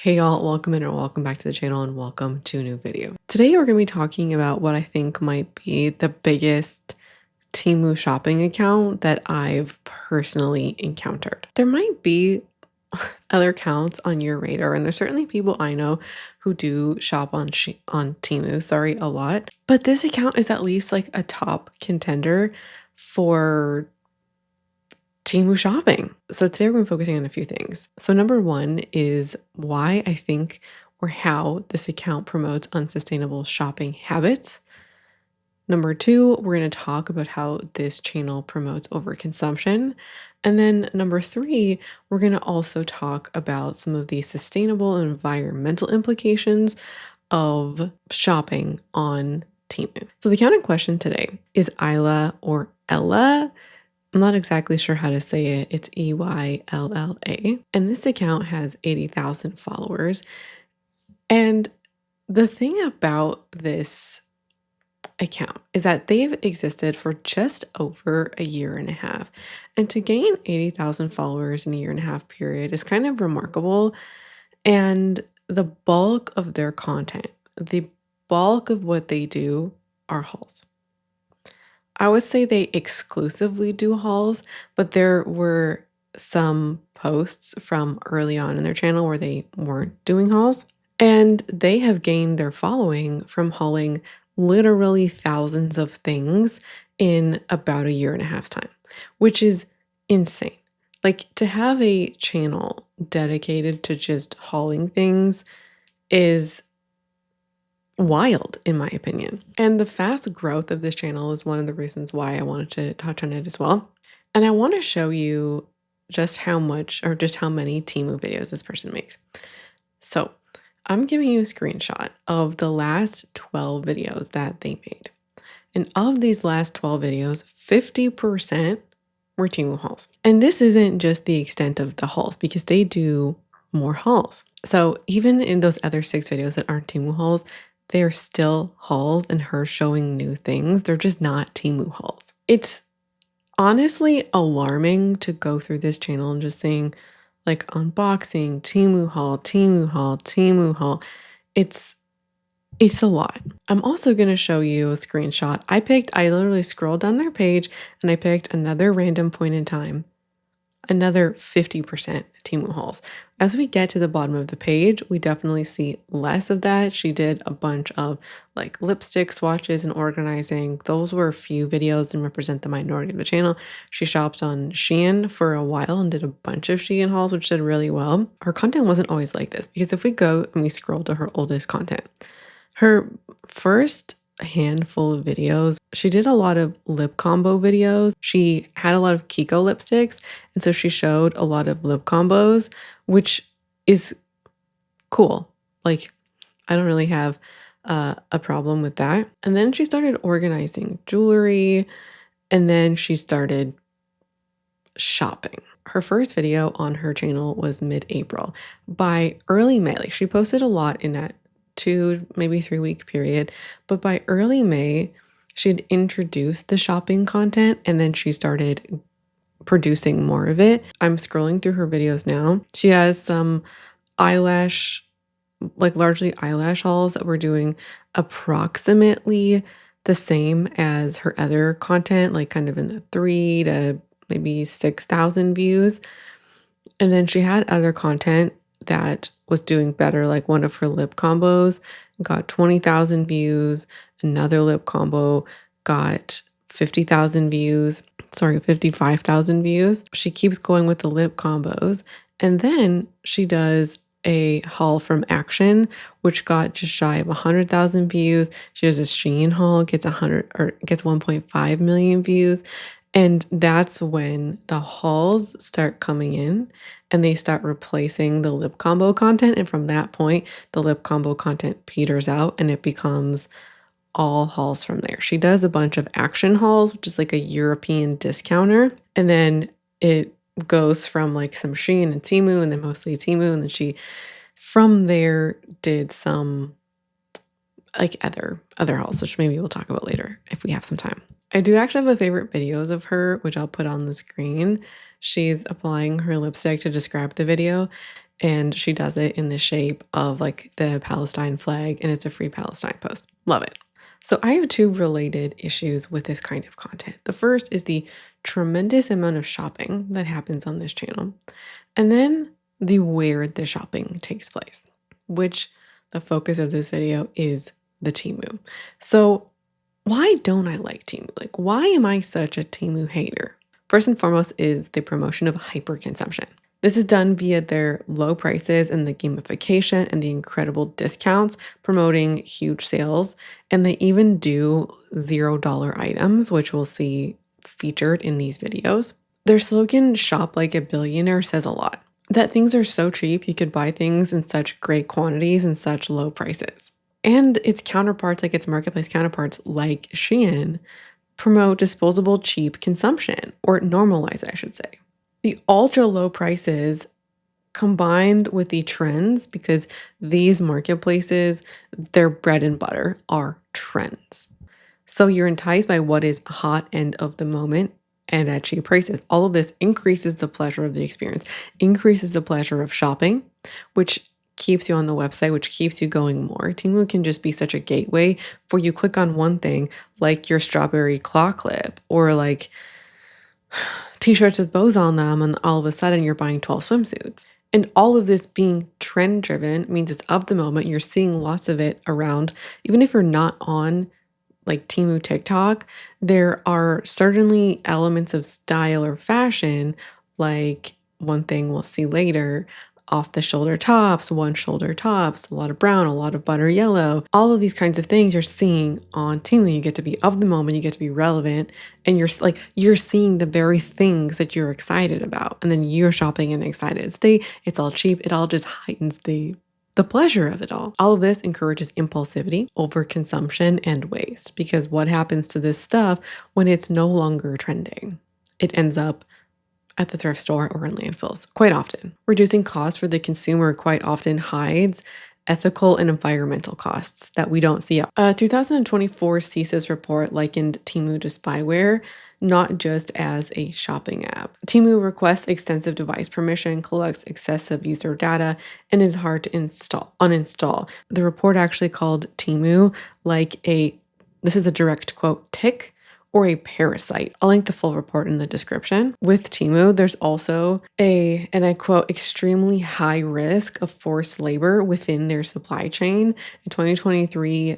Hey y'all, welcome in or welcome back to the channel and welcome to a new video. Today we're going to be talking about what I think might be the biggest Temu shopping account that I've personally encountered. There might be other accounts on your radar, and there's certainly people I know who do shop on Temu, a lot. But this account is at least like a top contender for Temu shopping. So today we're going to be focusing on a few things. So number one is why I think or how this account promotes unsustainable shopping habits. Number two, we're going to talk about how this channel promotes overconsumption. And then number three, we're going to also talk about some of the sustainable and environmental implications of shopping on Temu. So the account in question today is Isla or Ella. I'm not exactly sure how to say it. It's Eylla. And this account has 80,000 followers. And the thing about this account is that they've existed for just over a year and a half. And to gain 80,000 followers in a year and a half period is kind of remarkable. And the bulk of their content, the bulk of what they do are hauls. I would say they exclusively do hauls, but there were some posts from early on in their channel where they weren't doing hauls. And they have gained their following from hauling literally thousands of things in about a year and a half's time, which is insane. Like to have a channel dedicated to just hauling things is wild, in my opinion. And the fast growth of this channel is one of the reasons why I wanted to touch on it as well. And I want to show you just how much or just how many Temu videos this person makes. So I'm giving you a screenshot of the last 12 videos that they made. And of these last 12 videos, 50% were Temu hauls. And this isn't just the extent of the hauls because they do more hauls. So even in those other 6 videos that aren't Temu hauls, they are still hauls and her showing new things. They're just not Temu hauls. It's honestly alarming to go through this channel and just seeing like unboxing, Temu haul, Temu haul, Temu haul. It's a lot. I'm also going to show you a screenshot. I literally scrolled down their page and I picked another random point in time. Another 50% Temu hauls. As we get to the bottom of the page, we definitely see less of that. She did a bunch of like lipstick swatches and organizing. Those were a few videos and represent the minority of the channel. She shopped on Shein for a while and did a bunch of Shein hauls, which did really well. Her content wasn't always like this because if we go and we scroll to her oldest content, her first handful of videos, she did a lot of lip combo videos. She had a lot of Kiko lipsticks, and so she showed a lot of lip combos, which is cool. Like, I don't really have a problem with that. And then she started organizing jewelry, and then she started shopping. Her first video on her channel was mid-April. By early May, like she posted a lot in that 2, maybe 3 week period. But by early May, she'd introduced the shopping content and then she started producing more of it. I'm scrolling through her videos now. She has some eyelash, like largely eyelash hauls that were doing approximately the same as her other content, like kind of in the 3 to maybe 6,000 views. And then she had other content that was doing better, like one of her lip combos got 20,000 views. Another lip combo got 50,000 views. 55,000 views. She keeps going with the lip combos. And then she does a haul from Action, which got just shy of 100,000 views. She does a Shein haul, gets 1.5 million views. And that's when the hauls start coming in and they start replacing the lip combo content. And from that point, the lip combo content peters out and it becomes all hauls from there. She does a bunch of Action hauls, which is like a European discounter. And then it goes from like some Shein and Temu and then mostly Temu. And then she from there did some like other hauls, which maybe we'll talk about later if we have some time. I do actually have a favorite videos of her, which I'll put on the screen. She's applying her lipstick to describe the video. and she does it in the shape of like the Palestine flag, and it's a Free Palestine post. Love it. So I have two related issues with this kind of content. The first is the tremendous amount of shopping that happens on this channel, and then the where the shopping takes place, which the focus of this video is the Temu. So why don't I like Temu? Like, why am I such a Temu hater? First and foremost is the promotion of hyperconsumption. This is done via their low prices and the gamification and the incredible discounts, promoting huge sales. And they even do $0 items, which we'll see featured in these videos. Their slogan, "Shop like a billionaire," says a lot. That things are so cheap, you could buy things in such great quantities and such low prices. And its counterparts, like its marketplace counterparts, like Shein, promote disposable cheap consumption, or normalize, I should say. The ultra low prices combined with the trends, because these marketplaces, their bread and butter are trends. So you're enticed by what is hot and of the moment and at cheap prices. All of this increases the pleasure of the experience, increases the pleasure of shopping, which keeps you on the website, which keeps you going more. Temu can just be such a gateway for you. Click on one thing like your strawberry claw clip or like t-shirts with bows on them, and all of a sudden you're buying 12 swimsuits. And all of this being trend driven means it's of the moment. You're seeing lots of it around. Even if you're not on like Temu TikTok, there are certainly elements of style or fashion, like one thing we'll see later, off the shoulder tops, one shoulder tops, a lot of brown, a lot of butter yellow, all of these kinds of things you're seeing on Temu. You get to be of the moment, you get to be relevant, and you're seeing the very things that you're excited about, and then you're shopping in an excited state. It's all cheap. It all just heightens the pleasure of it all. All of this encourages impulsivity, overconsumption, and waste, because what happens to this stuff when it's no longer trending? It ends up at the thrift store or in landfills quite often. Reducing costs for the consumer quite often hides ethical and environmental costs that we don't see. A 2024 CSIS report likened Temu to spyware, not just as a shopping app. Temu requests extensive device permission, collects excessive user data, and is hard to uninstall. The report actually called Temu this is a direct quote, tick or a parasite. I'll link the full report in the description. With Temu, there's also and I quote, extremely high risk of forced labor within their supply chain. In 2023,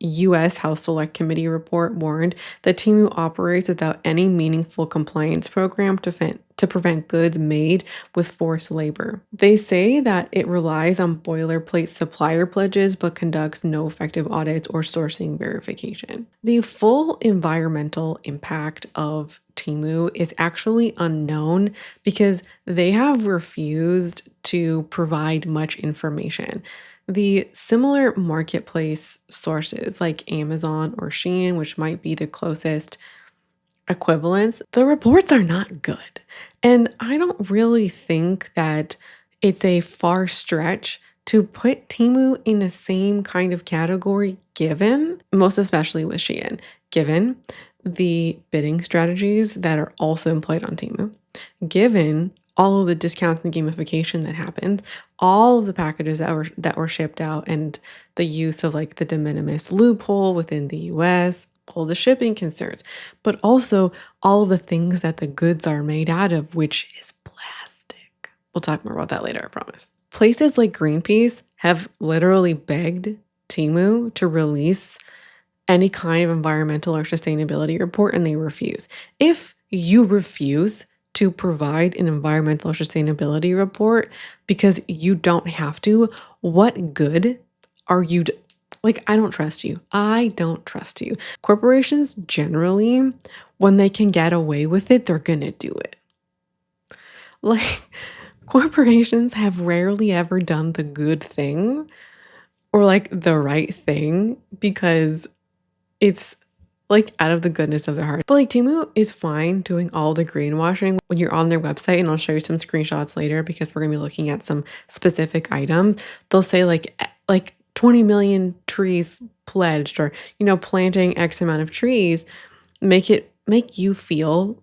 U.S. House Select Committee report warned that Temu operates without any meaningful compliance program to prevent goods made with forced labor. They say that it relies on boilerplate supplier pledges but conducts no effective audits or sourcing verification. The full environmental impact of Temu is actually unknown because they have refused to provide much information. The similar marketplace sources like Amazon or Shein, which might be the closest equivalents, the reports are not good. And I don't really think that it's a far stretch to put Temu in the same kind of category, given, most especially with Shein, given the bidding strategies that are also employed on Temu, given all of the discounts and gamification that happens, all of the packages that were shipped out, and the use of like the de minimis loophole within the US, all the shipping concerns, but also all of the things that the goods are made out of, which is plastic. We'll talk more about that later, I promise. Places like Greenpeace have literally begged Temu to release any kind of environmental or sustainability report, and they refuse. If you refuse to provide an environmental or sustainability report because you don't have to, what good are you I don't trust you. I don't trust you. Corporations generally, when they can get away with it, they're gonna do it. Like, corporations have rarely ever done the good thing or like the right thing because it's like out of the goodness of their heart. But like Temu is fine doing all the greenwashing when you're on their website, and I'll show you some screenshots later because we're gonna be looking at some specific items. They'll say like 20 million trees pledged, or planting X amount of trees, make you feel,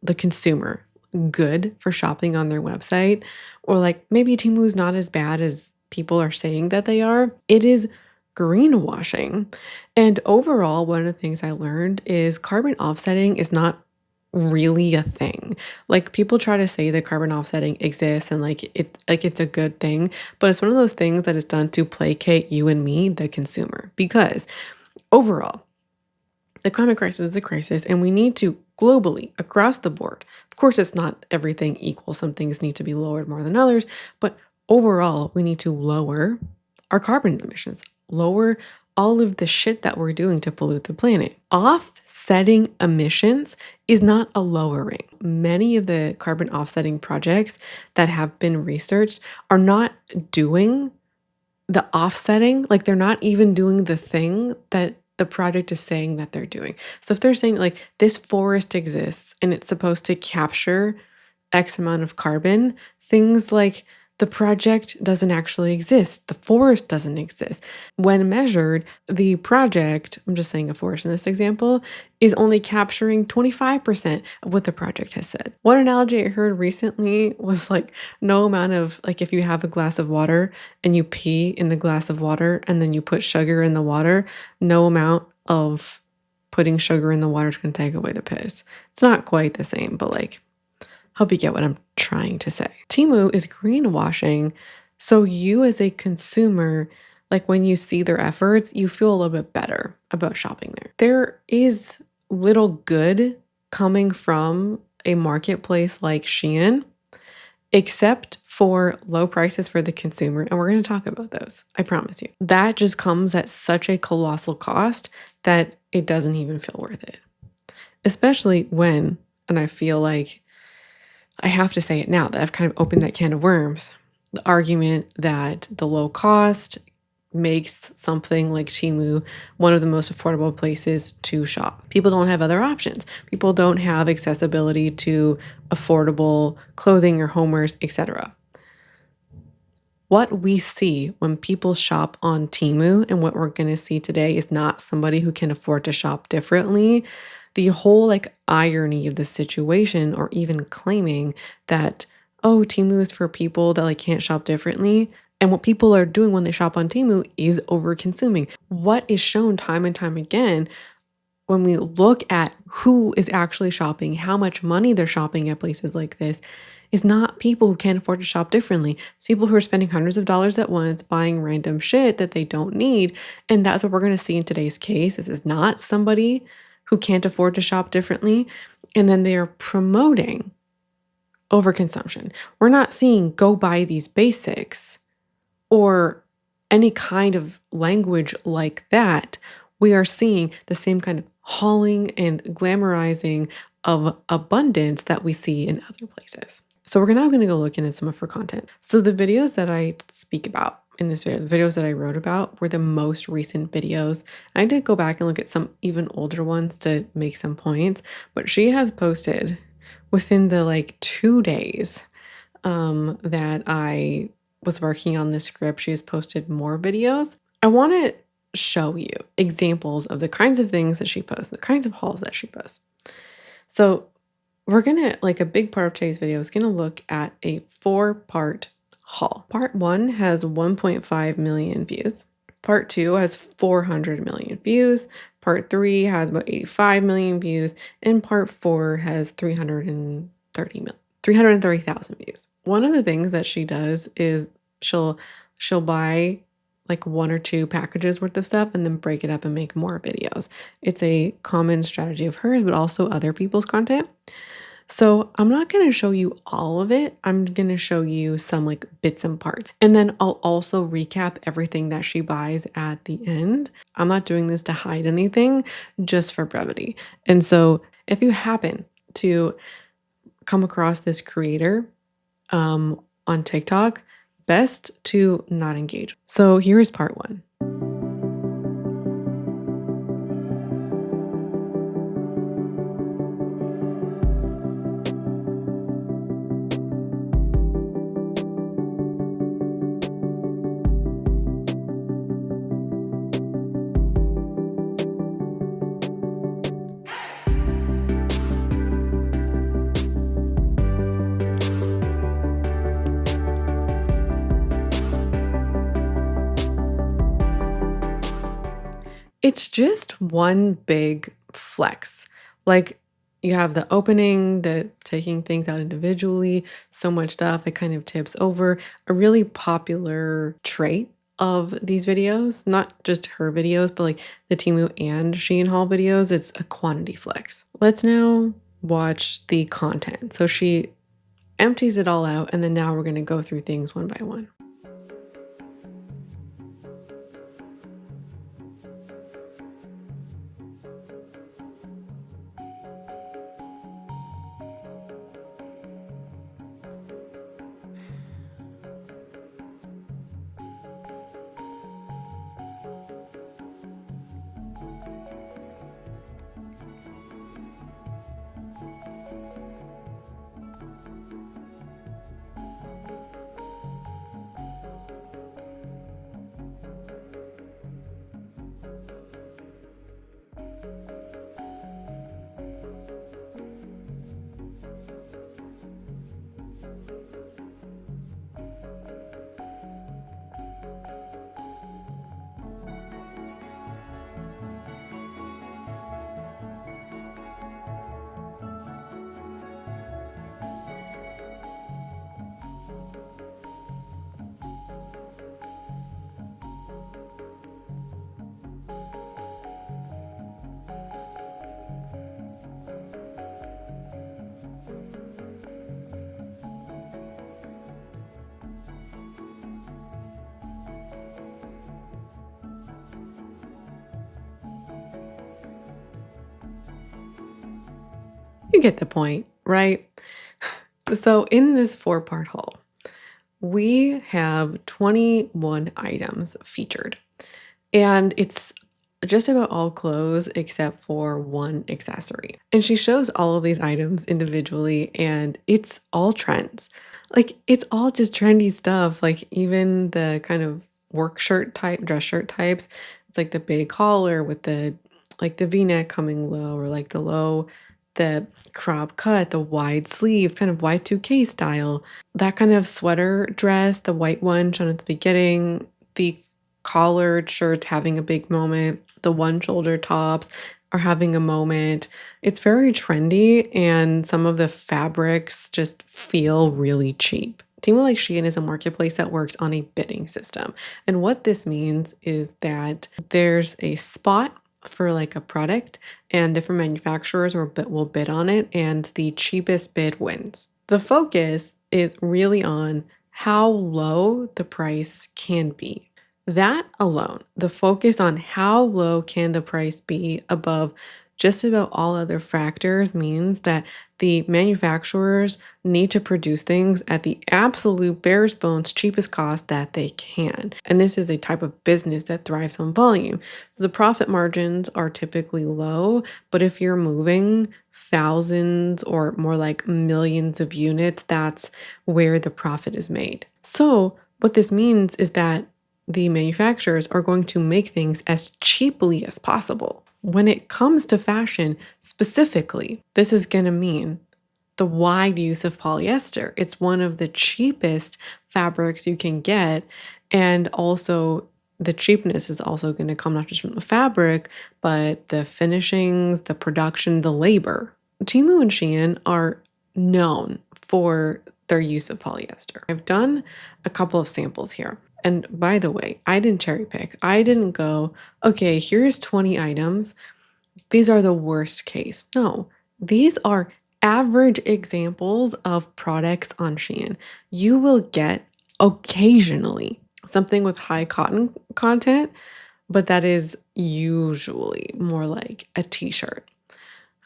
the consumer, good for shopping on their website, or like maybe Temu's not as bad as people are saying that they are, it is greenwashing. And overall, one of the things I learned is carbon offsetting is not really a thing. Like people try to say that carbon offsetting exists and it's a good thing, but it's one of those things that is done to placate you and me, the consumer, because overall, the climate crisis is a crisis and we need to globally, across the board. Of course, it's not everything equal. Some things need to be lowered more than others, but overall, we need to lower our carbon emissions, lower all of the shit that we're doing to pollute the planet. Offsetting emissions is not a lowering. Many of the carbon offsetting projects that have been researched are not doing the offsetting, like they're not even doing the thing that the project is saying that they're doing. So if they're saying like this forest exists and it's supposed to capture X amount of carbon, things like the project doesn't actually exist. The forest doesn't exist. When measured, the project, I'm just saying a forest in this example, is only capturing 25% of what the project has said. One analogy I heard recently was like no amount of, like if you have a glass of water and you pee in the glass of water and then you put sugar in the water, no amount of putting sugar in the water is going to take away the piss. It's not quite the same, but like, hope you get what I'm trying to say. Temu is greenwashing. So you as a consumer, like when you see their efforts, you feel a little bit better about shopping there. There is little good coming from a marketplace like Shein, except for low prices for the consumer. And we're going to talk about those. I promise you. That just comes at such a colossal cost that it doesn't even feel worth it. Especially when, and I feel like I have to say it now that I've kind of opened that can of worms, the argument that the low cost makes something like Temu one of the most affordable places to shop. People don't have other options. People don't have accessibility to affordable clothing or homewares, etc. What we see when people shop on Temu and what we're going to see today is not somebody who can afford to shop differently. The whole like irony of the situation, or even claiming that, oh, Temu is for people that like can't shop differently. And what people are doing when they shop on Temu is over consuming. What is shown time and time again when we look at who is actually shopping, how much money they're shopping at places like this, is not people who can't afford to shop differently. It's people who are spending hundreds of dollars at once buying random shit that they don't need. And that's what we're going to see in today's case. This is not somebody who can't afford to shop differently. And then they are promoting overconsumption. We're not seeing go buy these basics or any kind of language like that. We are seeing the same kind of hauling and glamorizing of abundance that we see in other places. So we're now going to go look into some of her content. So the videos that I speak about in this video, the videos that I wrote about, were the most recent videos. I did go back and look at some even older ones to make some points, but she has posted within the like 2 days that I was working on this script, she has posted more videos. I want to show you examples of the kinds of things that she posts, the kinds of hauls that she posts. So we're gonna, like a big part of today's video is gonna look at a 4-part haul. Part 1 has 1.5 million views. Part 2 has 400 million views. Part 3 has about 85 million views. And part 4 has 330,000 views. One of the things that she does is she'll buy like 1 or 2 packages worth of stuff and then break it up and make more videos. It's a common strategy of hers, but also other people's content. So I'm not going to show you all of it. I'm going to show you some like bits and parts. And then I'll also recap everything that she buys at the end. I'm not doing this to hide anything, just for brevity. And so if you happen to come across this creator on TikTok, best to not engage. So here's part 1. It's just one big flex. Like you have the opening, the taking things out individually, so much stuff, it kind of tips over. A really popular trait of these videos, not just her videos, but like the Temu and Shein haul videos, it's a quantity flex. Let's now watch the content. So she empties it all out, and then now we're going to go through things one by one. You get the point, right? So in this 4-part haul, we have 21 items featured, and it's just about all clothes except for one accessory. And she shows all of these items individually, and it's all trends. Like, it's all just trendy stuff. Like, even the kind of work shirt type, dress shirt types, it's like the big collar with the like the V-neck coming low, or like the crop cut, the wide sleeves, kind of Y2K style. That kind of sweater dress, the white one shown at the beginning, the collared shirts having a big moment, the one shoulder tops are having a moment. It's very trendy, and some of the fabrics just feel really cheap. Temu like Shein is a marketplace that works on a bidding system. And what this means is that there's a spot for like a product, and different manufacturers will bid on it, and the cheapest bid wins. The focus is really on how low the price can be. That alone, the focus on how low can the price be above just about all other factors, means that the manufacturers need to produce things at the absolute bare bones cheapest cost that they can. And this is a type of business that thrives on volume. So the profit margins are typically low, but if you're moving thousands or more like millions of units, that's where the profit is made. So what this means is that the manufacturers are going to make things as cheaply as possible. When it comes to fashion specifically, this is going to mean the wide use of polyester. It's one of the cheapest fabrics you can get, and also the cheapness is also going to come not just from the fabric, but the finishings, the production, the labor. Temu and Shein are known for their use of polyester. I've done a couple of samples here. And by the way, I didn't cherry pick. I didn't go, okay, here's 20 items. These are the worst case. No, these are average examples of products on Shein. You will get occasionally something with high cotton content, but that is usually more like a t-shirt,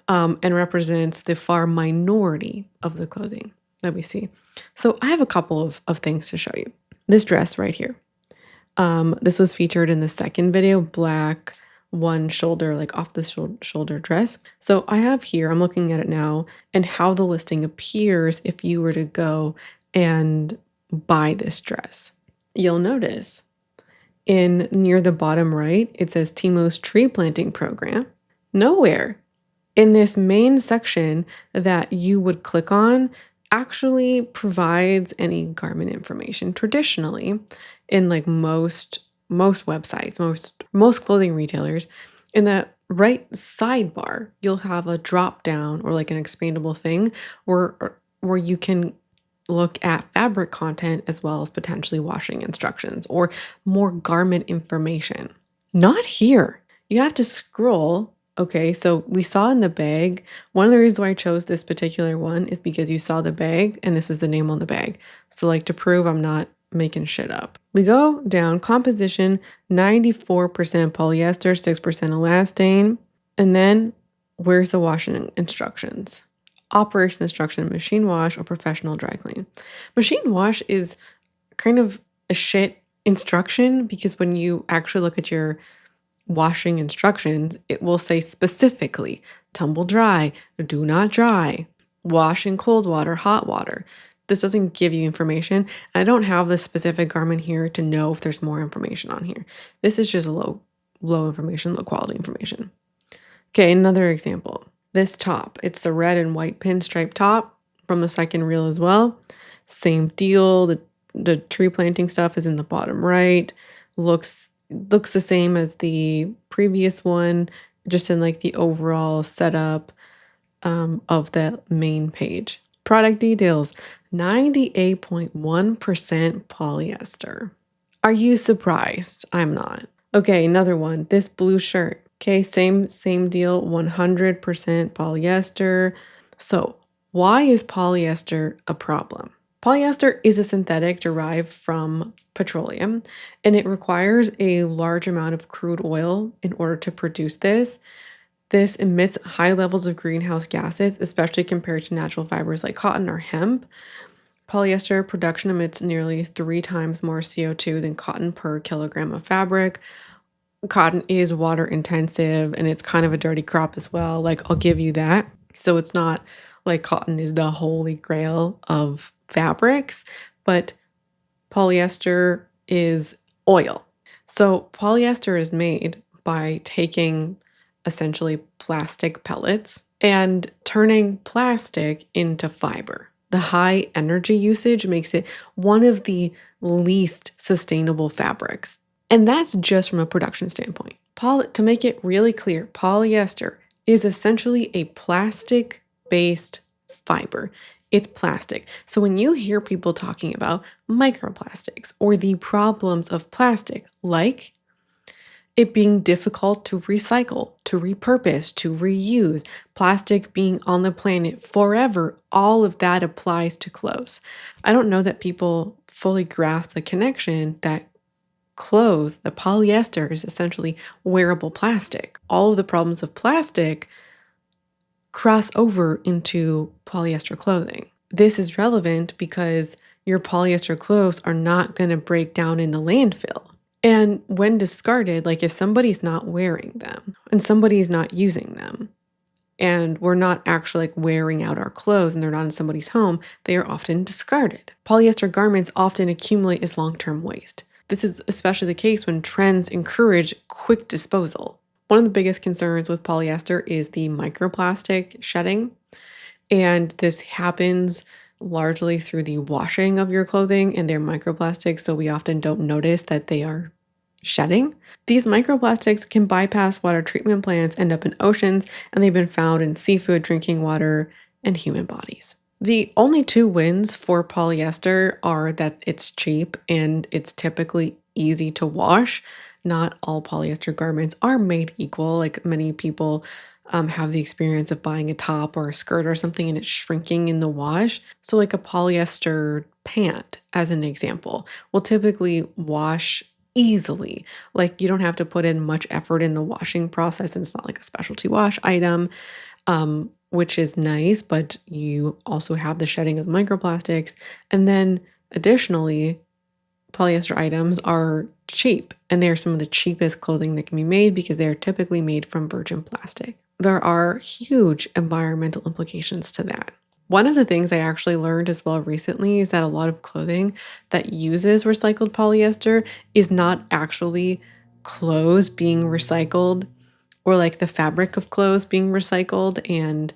and represents the far minority of the clothing that we see. So I have a couple of things to show you. This dress right here. This was featured in the second video, black one shoulder, like off the shoulder dress. So I have here, I'm looking at it now, and how the listing appears if you were to go and buy this dress. You'll notice in near the bottom right, it says Temu's tree planting program. Nowhere in this main section that you would click on actually provides any garment information. Traditionally, in like most websites, most clothing retailers, In the right sidebar, you'll have a drop down or like an expandable thing where you can look at fabric content as well as potentially washing instructions or more garment information. Not here. You have to scroll. Okay, so we saw in the bag, one of the reasons why I chose this particular one is because you saw the bag and this is the name on the bag. So, like, to prove I'm not making shit up. We go down composition 94% polyester, 6% elastane. And then where's the washing instructions? Operation instruction, machine wash or professional dry clean. Machine wash is kind of a shit instruction because when you actually look at your washing instructions, it will say specifically tumble dry, do not dry, wash in cold water, hot water. This doesn't give you information. I don't have the specific garment here to know if there's more information on here. This is just low information, low quality information. Okay, another example. This top, it's the red and white pinstripe top from the second reel as well. Same deal. The tree planting stuff is in the bottom right. Looks the same as the previous one, just in like the overall setup of the main page. Product details, 98.1% polyester. Are you surprised? I'm not. Okay, another one. This blue shirt. Okay, same deal, 100% polyester. So, why is polyester a problem? Polyester is a synthetic derived from petroleum, and it requires a large amount of crude oil in order to produce this. This emits high levels of greenhouse gases, especially compared to natural fibers like cotton or hemp. Polyester production emits nearly 3 times more CO2 than cotton per kilogram of fabric. Cotton is water intensive and it's kind of a dirty crop as well. Like, I'll give you that. So it's not like cotton is the holy grail of fabrics, but polyester is oil. So polyester is made by taking essentially plastic pellets and turning plastic into fiber. The high energy usage makes it one of the least sustainable fabrics. And that's just from a production standpoint. To make it really clear, polyester is essentially a plastic-based fiber. It's plastic. So when you hear people talking about microplastics or the problems of plastic, like it being difficult to recycle, to repurpose, to reuse, plastic being on the planet forever, all of that applies to clothes. I don't know that people fully grasp the connection that clothes, the polyester is essentially wearable plastic. All of the problems of plastic cross over into polyester clothing. This is relevant because your polyester clothes are not going to break down in the landfill. And when discarded, like if somebody's not wearing them and somebody's not using them, and we're not actually like wearing out our clothes and they're not in somebody's home, they are often discarded. Polyester garments often accumulate as long-term waste. This is especially the case when trends encourage quick disposal. One of the biggest concerns with polyester is the microplastic shedding, and this happens largely through the washing of your clothing and their microplastics, so we often don't notice that they are shedding. These microplastics can bypass water treatment plants, end up in oceans, and they've been found in seafood, drinking water, and human bodies. The only two wins for polyester are that it's cheap and it's typically easy to wash. Not all polyester garments are made equal. Like, many people have the experience of buying a top or a skirt or something and it's shrinking in the wash. So like a polyester pant, as an example, will typically wash easily. Like, you don't have to put in much effort in the washing process, and it's not like a specialty wash item, which is nice, but you also have the shedding of microplastics. And then additionally, polyester items are cheap, and they're some of the cheapest clothing that can be made because they're typically made from virgin plastic. There are huge environmental implications to that. One of the things I actually learned as well recently is that a lot of clothing that uses recycled polyester is not actually clothes being recycled, or like the fabric of clothes being recycled and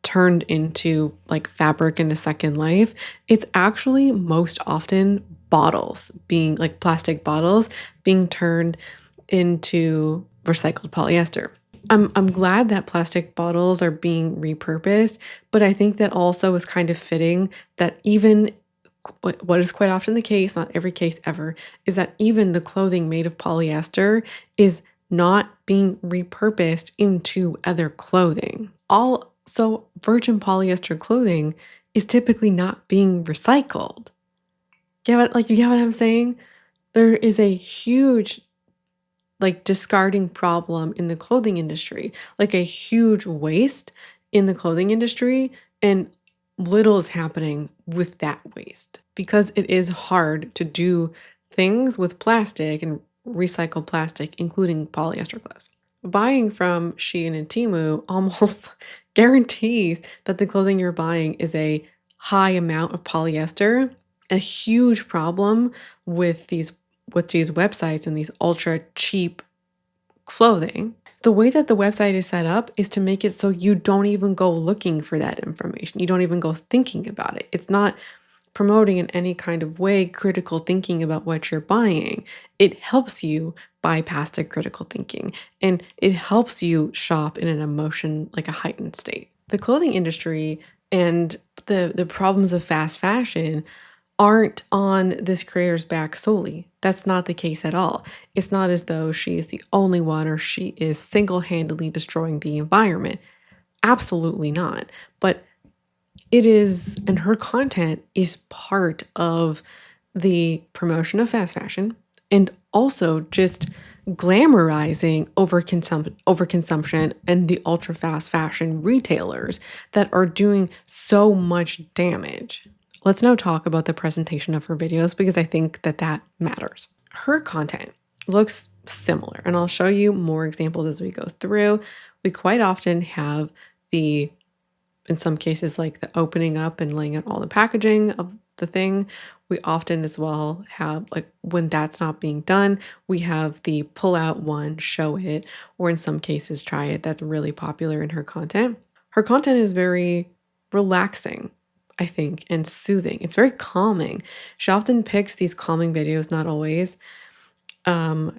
turned into like fabric in a second life. It's actually most often bottles, being like plastic bottles, being turned into recycled polyester. I'm glad that plastic bottles are being repurposed, but I think that also is kind of fitting that even what is quite often the case, not every case ever, is that even the clothing made of polyester is not being repurposed into other clothing. Also, virgin polyester clothing is typically not being recycled. You get what I'm saying? There is a huge discarding problem in the clothing industry, like a huge waste in the clothing industry, and little is happening with that waste because it is hard to do things with plastic and recycle plastic, including polyester clothes. Buying from Shein and Temu almost guarantees that the clothing you're buying is a high amount of polyester. A huge problem with these websites and these ultra cheap clothing. The way that the website is set up is to make it so you don't even go looking for that information. You don't even go thinking about it. It's not promoting in any kind of way critical thinking about what you're buying. It helps you bypass the critical thinking, and it helps you shop in an emotion, like a heightened state. The clothing industry and the problems of fast fashion aren't on this creator's back solely. That's not the case at all. It's not as though she is the only one or she is single-handedly destroying the environment. Absolutely not. But it is, and her content is part of the promotion of fast fashion and also just glamorizing overconsumption and the ultra fast fashion retailers that are doing so much damage. Let's now talk about the presentation of her videos because I think that matters. Her content looks similar, and I'll show you more examples as we go through. We quite often have in some cases, like the opening up and laying out all the packaging of the thing. We often as well have, like, when that's not being done, we have the pull out one, show it, or in some cases, try it. That's really popular in her content. Her content is very relaxing, I think, and soothing. It's very calming. She often picks these calming videos, not always.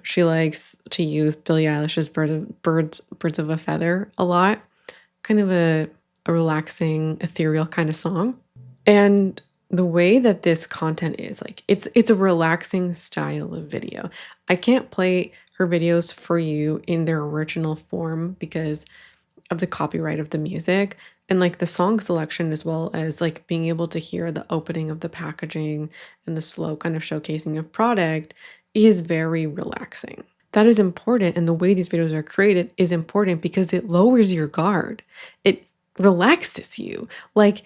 She likes to use Billie Eilish's Birds of a Feather a lot. Kind of a relaxing, ethereal kind of song. And the way that this content is, like, it's a relaxing style of video. I can't play her videos for you in their original form because of the copyright of the music and like the song selection, as well as like being able to hear the opening of the packaging and the slow kind of showcasing of product is very relaxing. That is important, and the way these videos are created is important because it lowers your guard. It relaxes you. Like,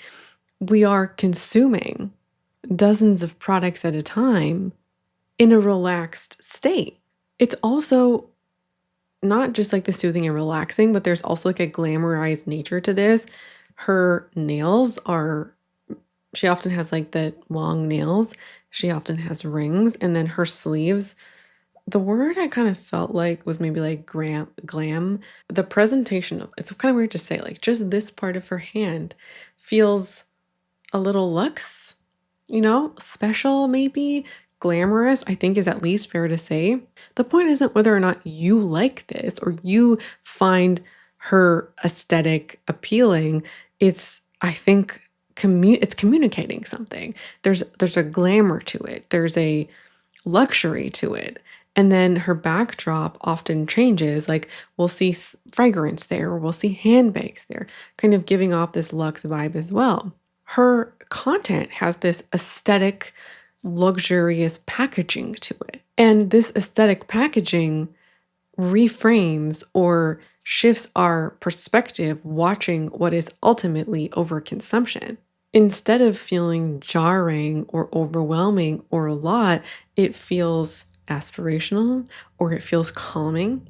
we are consuming dozens of products at a time in a relaxed state. It's also not just like the soothing and relaxing, but there's also like a glamorized nature to this. Her nails are, she often has like the long nails. She often has rings, and then her sleeves. The word I kind of felt like was maybe like glam. The presentation of it's kind of weird to say, like, just this part of her hand feels a little luxe, special, maybe glamorous, I think is at least fair to say. The point isn't whether or not you like this or you find her aesthetic appealing. It's, I think, it's communicating something. There's a glamour to it. There's a luxury to it. And then her backdrop often changes. Like, we'll see fragrance there, or we'll see handbags there, kind of giving off this luxe vibe as well. Her content has this aesthetic, luxurious packaging to it. And this aesthetic packaging reframes or shifts our perspective watching what is ultimately overconsumption. Instead of feeling jarring or overwhelming or a lot, it feels aspirational, or it feels calming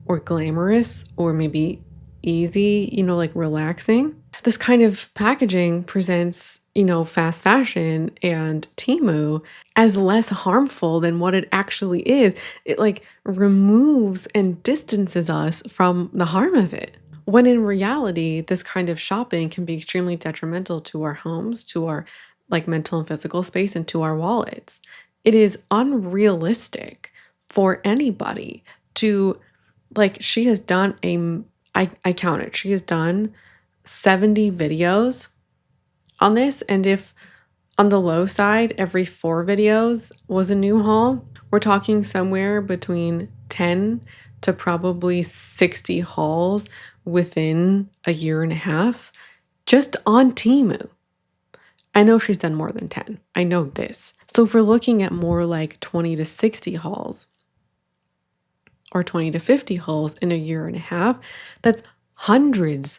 or glamorous, or maybe easy, like relaxing. This kind of packaging presents, fast fashion and Temu as less harmful than what it actually is. It like removes and distances us from the harm of it. When in reality, this kind of shopping can be extremely detrimental to our homes, to our like mental and physical space, and to our wallets. It is unrealistic for anybody to Like she has done I counted, she has done 70 videos on this. And if on the low side, every 4 videos was a new haul, we're talking somewhere between 10 to probably 60 hauls within a year and a half just on Temu. I know she's done more than 10. I know this. So if we're looking at more like 20 to 60 hauls or 20 to 50 hauls in a year and a half, that's hundreds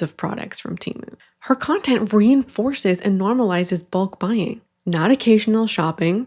of products from Temu. Her content reinforces and normalizes bulk buying, not occasional shopping,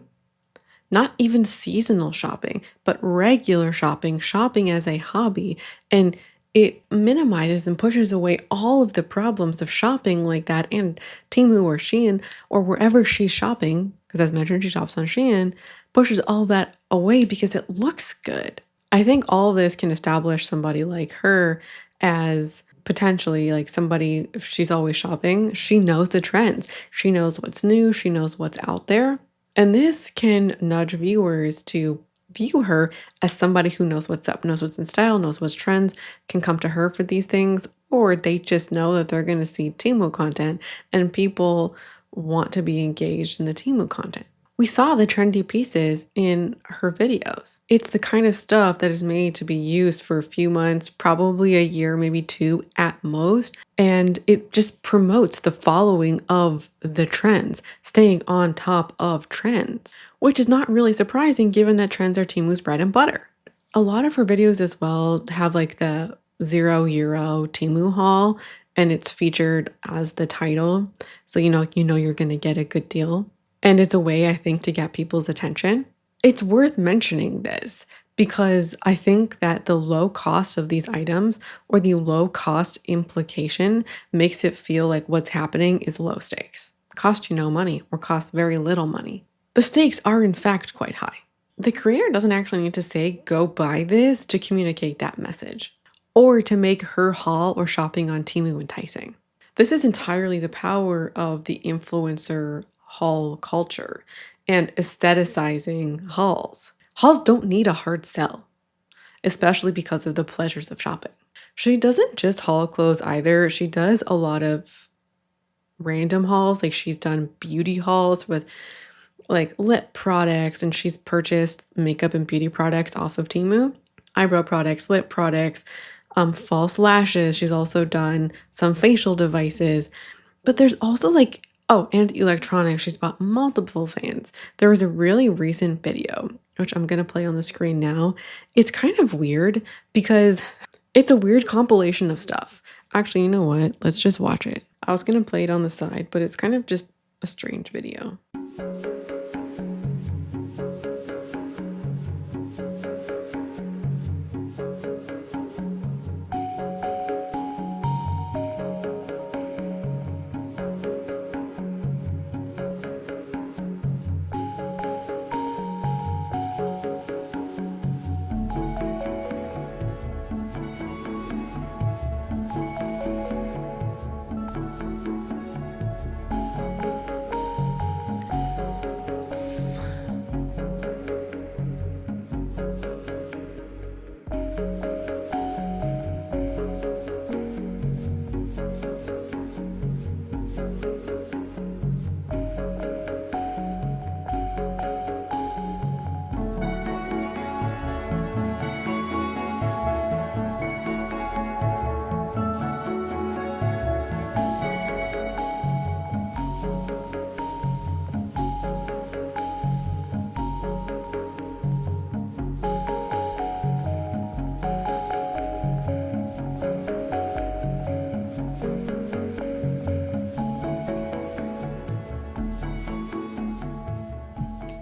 not even seasonal shopping, but regular shopping, shopping as a hobby. And it minimizes and pushes away all of the problems of shopping like that and Temu or Shein or wherever she's shopping, because as mentioned, she shops on Shein, pushes all that away because it looks good. I think all of this can establish somebody like her as potentially like somebody, if she's always shopping, she knows the trends. She knows what's new. She knows what's out there. And this can nudge viewers to view her as somebody who knows what's up, knows what's in style, knows what's trends, can come to her for these things, or they just know that they're going to see Temu content and people want to be engaged in the Temu content. We saw the trendy pieces in her videos. It's the kind of stuff that is made to be used for a few months, probably a year, maybe 2 at most. And it just promotes the following of the trends, staying on top of trends, which is not really surprising given that trends are Temu's bread and butter. A lot of her videos as well have like the €0 Temu haul, and it's featured as the title. So you know you're going to get a good deal. And it's a way, I think, to get people's attention. It's worth mentioning this because I think that the low cost of these items or the low cost implication makes it feel like what's happening is low stakes. Cost you no money or cost very little money. The stakes are in fact quite high. The creator doesn't actually need to say, go buy this to communicate that message or to make her haul or shopping on Temu enticing. This is entirely the power of the influencer haul culture and aestheticizing hauls. Hauls don't need a hard sell, especially because of the pleasures of shopping. She doesn't just haul clothes either. She does a lot of random hauls. Like she's done beauty hauls with like lip products, and she's purchased makeup and beauty products off of Temu. Eyebrow products, lip products, false lashes. She's also done some facial devices. But there's also like, oh, and electronics. She's bought multiple fans. There was a really recent video, which I'm going to play on the screen now. It's kind of weird because it's a weird compilation of stuff. Actually, you know what? Let's just watch it. I was going to play it on the side, but it's kind of just a strange video.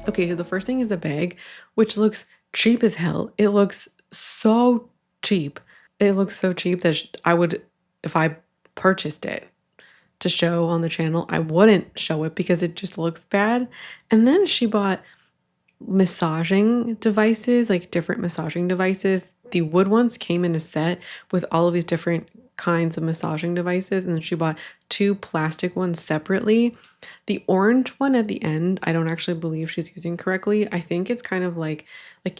Okay, so the first thing is the bag, which looks cheap as hell. It looks so cheap. It looks so cheap that I would, if I purchased it to show on the channel, I wouldn't show it because it just looks bad. And then she bought massaging devices, like different massaging devices. The wood ones came in a set with all of these different kinds of massaging devices, and then she bought 2 plastic ones separately. The orange one at the end, I don't actually believe she's using correctly. I think it's kind of like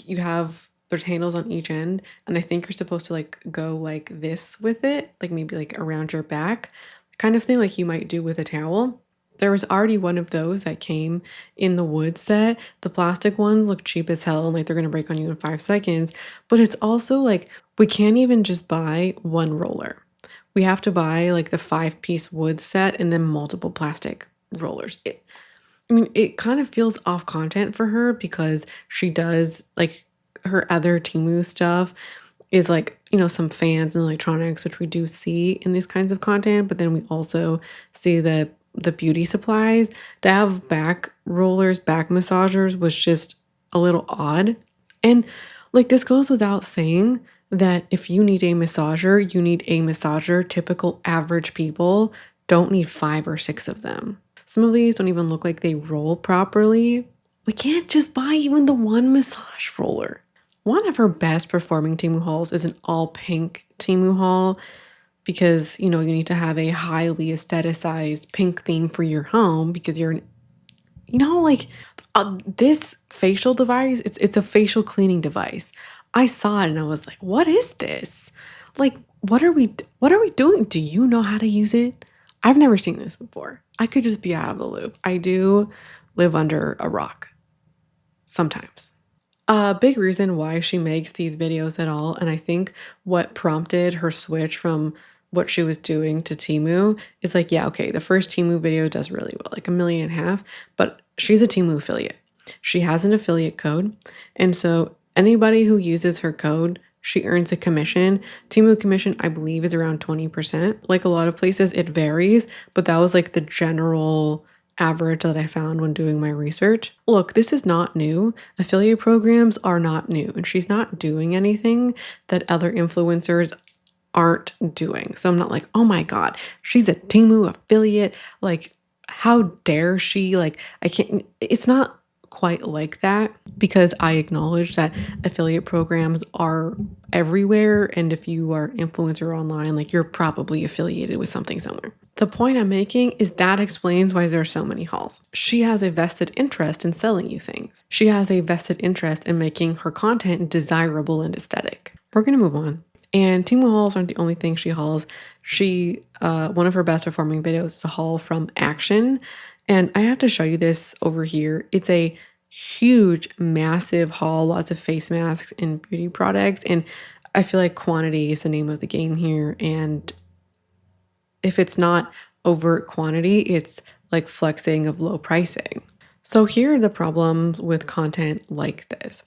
you have There's handles on each end, and I think you're supposed to like go like this with it, like maybe like around your back, kind of thing like you might do with a towel. There was already one of those that came in the wood set. The plastic ones look cheap as hell and like they're gonna break on you in 5 seconds. But it's also like we can't even just buy one roller. We have to buy like the 5-piece wood set and then multiple plastic rollers. I mean, it kind of feels off content for her because she does like her other Temu stuff is like, some fans and electronics, which we do see in these kinds of content, but then we also see the beauty supplies. To have back rollers, back massagers was just a little odd. And like this goes without saying that if you need a massager, you need a massager. Typical average people don't need 5 or 6 of them. Some of these don't even look like they roll properly. We can't just buy even the one massage roller. One of her best performing Temu hauls is an all pink Temu haul because, you need to have a highly aestheticized pink theme for your home because like this facial device, it's a facial cleaning device. I saw it and I was like, what is this? Like, what are we doing? Do you know how to use it? I've never seen this before. I could just be out of the loop. I do live under a rock sometimes. A big reason why she makes these videos at all, and I think what prompted her switch from what she was doing to Temu is like, yeah, okay, the first Temu video does really well, like 1.5 million, but she's a Temu affiliate. She has an affiliate code, and so anybody who uses her code, she earns a commission. Temu commission, I believe, is around 20%. Like a lot of places, it varies, but that was like the general average that I found when doing my research. Look, this is not new. Affiliate programs are not new, and she's not doing anything that other influencers aren't doing. So I'm not like, oh my God, she's a Temu affiliate. Like, how dare she? Like, I can't, it's not quite like that because I acknowledge that affiliate programs are everywhere. And if you are influencer online, like you're probably affiliated with something somewhere. The point I'm making is that explains why there are so many hauls. She has a vested interest in selling you things. She has a vested interest in making her content desirable and aesthetic. We're going to move on. And Temu hauls aren't the only thing she hauls. One of her best performing videos is a haul from Action. And I have to show you this over here. It's a huge, massive haul, lots of face masks and beauty products. And I feel like quantity is the name of the game here. And if it's not overt quantity, it's like flexing of low pricing. So here are the problems with content like this.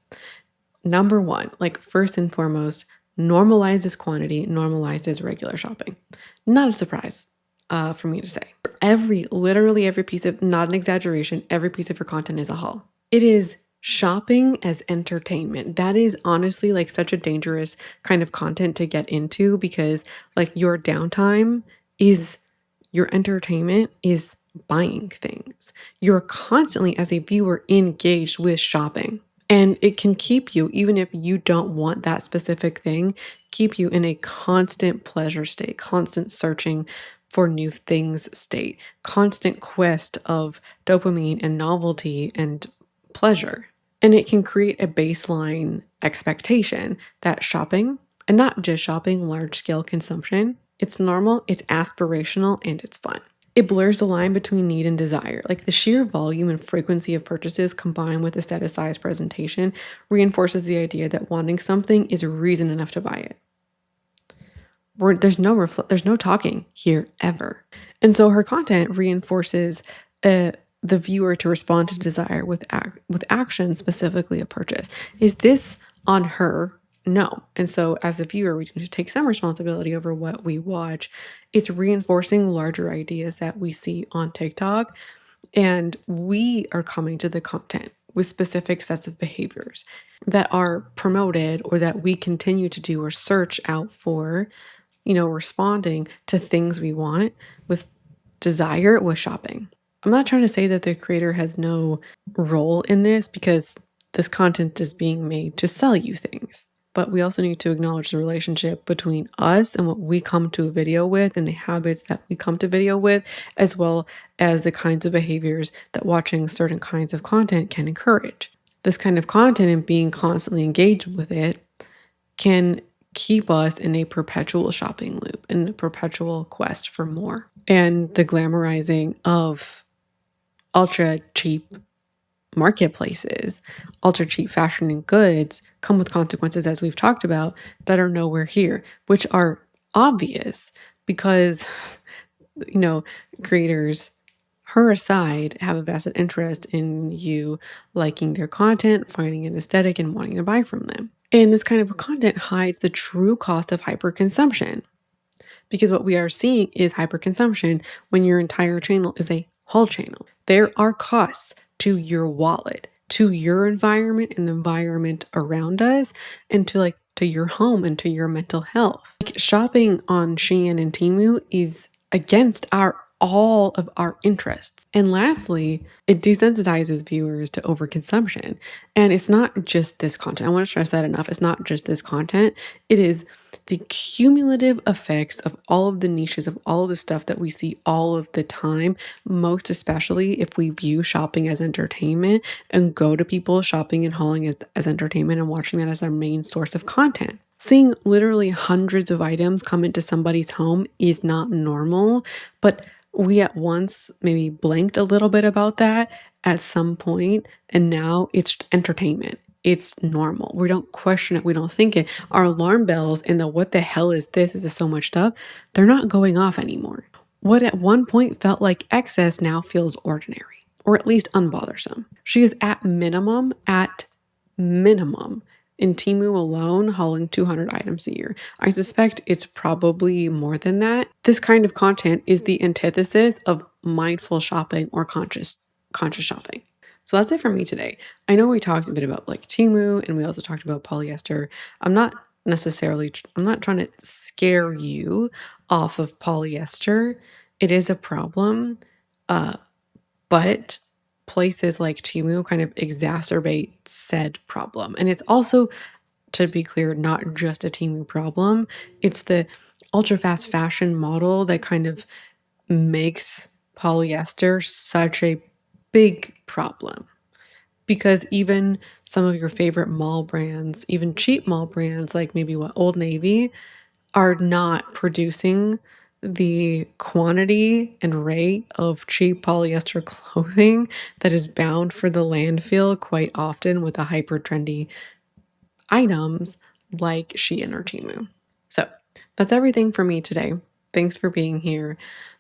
Number one, like first and foremost, normalizes quantity, normalizes regular shopping. Not a surprise for me to say. Literally every piece of, not an exaggeration, every piece of her content is a haul. It is shopping as entertainment. That is honestly like such a dangerous kind of content to get into because like your downtime is your entertainment is buying things. You're constantly as a viewer engaged with shopping. And it can keep you, even if you don't want that specific thing, keep you in a constant pleasure state, constant searching for new things state, constant quest of dopamine and novelty and pleasure. And it can create a baseline expectation that shopping, and not just shopping, large scale consumption, it's normal, it's aspirational, and it's fun. It blurs the line between need and desire. Like the sheer volume and frequency of purchases combined with aestheticized presentation reinforces the idea that wanting something is reason enough to buy it. There's no talking here ever. And so her content reinforces the viewer to respond to desire with action, specifically a purchase. Is this on her? No. And so as a viewer, we need to take some responsibility over what we watch. It's reinforcing larger ideas that we see on TikTok. And we are coming to the content with specific sets of behaviors that are promoted or that we continue to do or search out for, responding to things we want with desire with shopping. I'm not trying to say that the creator has no role in this because this content is being made to sell you things. But we also need to acknowledge the relationship between us and what we come to a video with and the habits that we come to video with, as well as the kinds of behaviors that watching certain kinds of content can encourage. this kind of content and being constantly engaged with it can keep us in a perpetual shopping loop and a perpetual quest for more. And the glamorizing of ultra cheap marketplaces, ultra cheap fashion and goods come with consequences, as we've talked about, that are nowhere here, which are obvious because, you know, creators, her aside, have a vested interest in you liking their content, finding it aesthetic, and wanting to buy from them. And this kind of content hides the true cost of hyperconsumption. Because what we are seeing is hyperconsumption when your entire channel is a haul channel. There are costs to your wallet, to your environment and the environment around us, and to your home and to your mental health. Like shopping on Shein and Temu is against all of our interests. And lastly, it desensitizes viewers to overconsumption. And it's not just this content. I want to stress that enough. It's not just this content. It is the cumulative effects of all of the niches of all of the stuff that we see all of the time, most especially if we view shopping as entertainment and go to people shopping and hauling as entertainment and watching that as our main source of content. Seeing literally hundreds of items come into somebody's home is not normal, but we at once maybe blanked a little bit about that at some point, and now it's entertainment. It's normal. We don't question it. We don't think it. Our alarm bells and the what the hell is this? Is this so much stuff? They're not going off anymore. What at one point felt like excess now feels ordinary, or at least unbothersome. She is at minimum, in Temu alone, hauling 200 items a year. I suspect it's probably more than that. This kind of content is the antithesis of mindful shopping or conscious shopping. So that's it for me today. I know we talked a bit about like Temu and we also talked about polyester. I'm not trying to scare you off of polyester. It is a problem, but places like Temu kind of exacerbate said problem. And it's also, to be clear, not just a Temu problem. It's the ultra fast fashion model that kind of makes polyester such a big problem. Because even some of your favorite mall brands, even cheap mall brands like maybe Old Navy, are not producing the quantity and rate of cheap polyester clothing that is bound for the landfill quite often with the hyper trendy items like Shein or Temu. So that's everything for me today. Thanks for being here.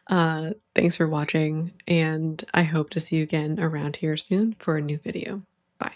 Thanks for watching, and I hope to see you again around here soon for a new video. Bye.